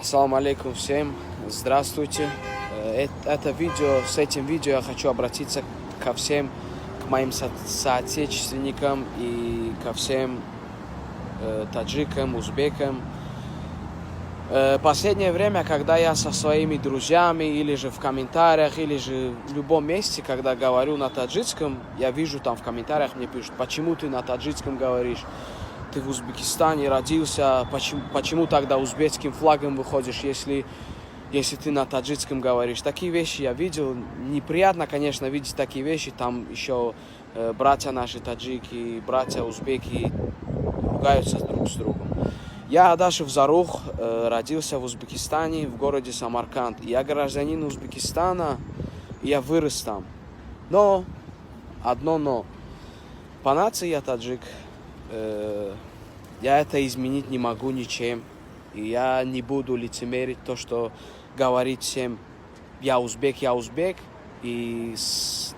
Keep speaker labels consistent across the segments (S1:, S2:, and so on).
S1: Ассаламу алейкум всем, здравствуйте. С этим видео я хочу обратиться ко всем, к моим соотечественникам и ко всем таджикам, узбекам. Последнее время, когда я со своими друзьями, или же в комментариях, или же в любом месте, когда говорю на таджикском, я вижу там в комментариях, мне пишут: почему ты на таджикском говоришь? Ты в Узбекистане родился, почему тогда узбекским флагом выходишь, если ты на таджикском говоришь? Такие вещи я видел. Неприятно, конечно, видеть такие вещи. Там еще братья наши таджики, братья узбеки ругаются друг с другом. Я Адашев Зарух, родился в Узбекистане, в городе Самарканд. Я гражданин Узбекистана, я вырос там. Но, одно но. По нации я таджик. Я это изменить не могу ничем. И я не буду лицемерить то, что говорить всем: я узбек. И с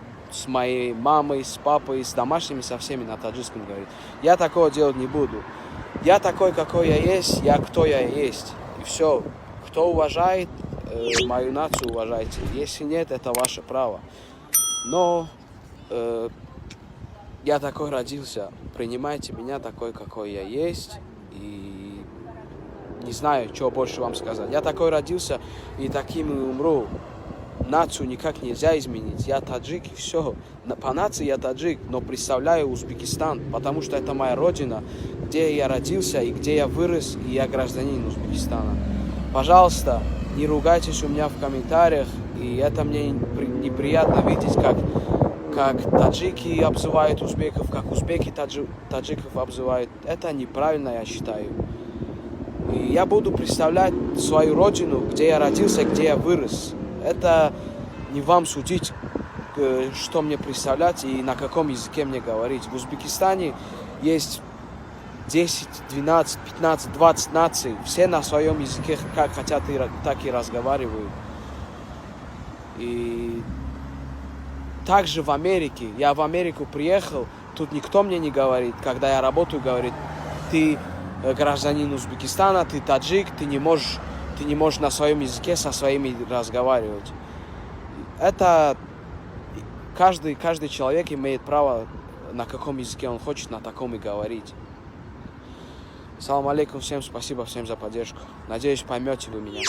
S1: моей мамой, с папой, с домашними, со всеми на таджикском говорить. Я такого делать не буду. Я такой, какой я есть, я кто я есть. И все. Кто уважает мою нацию, уважайте. Если нет, это ваше право. Но я такой родился. Принимайте меня такой, какой я есть. И не знаю, что больше вам сказать. Я такой родился и таким и умру. Нацию никак нельзя изменить. Я таджик и все. По нации я таджик, но представляю Узбекистан, потому что это моя родина, где я родился и где я вырос, и я гражданин Узбекистана. Пожалуйста, не ругайтесь у меня в комментариях, и это мне неприятно видеть, как таджики обзывают узбеков, как узбеки таджиков обзывают. Это неправильно, я считаю. И я буду представлять свою родину, где я родился, где я вырос. Это не вам судить, что мне представлять и на каком языке мне говорить. В Узбекистане есть 10, 12, 15, 20 наций. Все на своем языке как хотят, так и разговаривают. И также в Америке. Я в Америку приехал, тут никто мне не говорит, когда я работаю, говорит: ты гражданин Узбекистана, ты таджик, ты не можешь на своем языке со своими разговаривать. Это каждый человек имеет право, на каком языке он хочет, на таком и говорить. Салам алейкум всем, спасибо всем за поддержку. Надеюсь, поймете вы меня.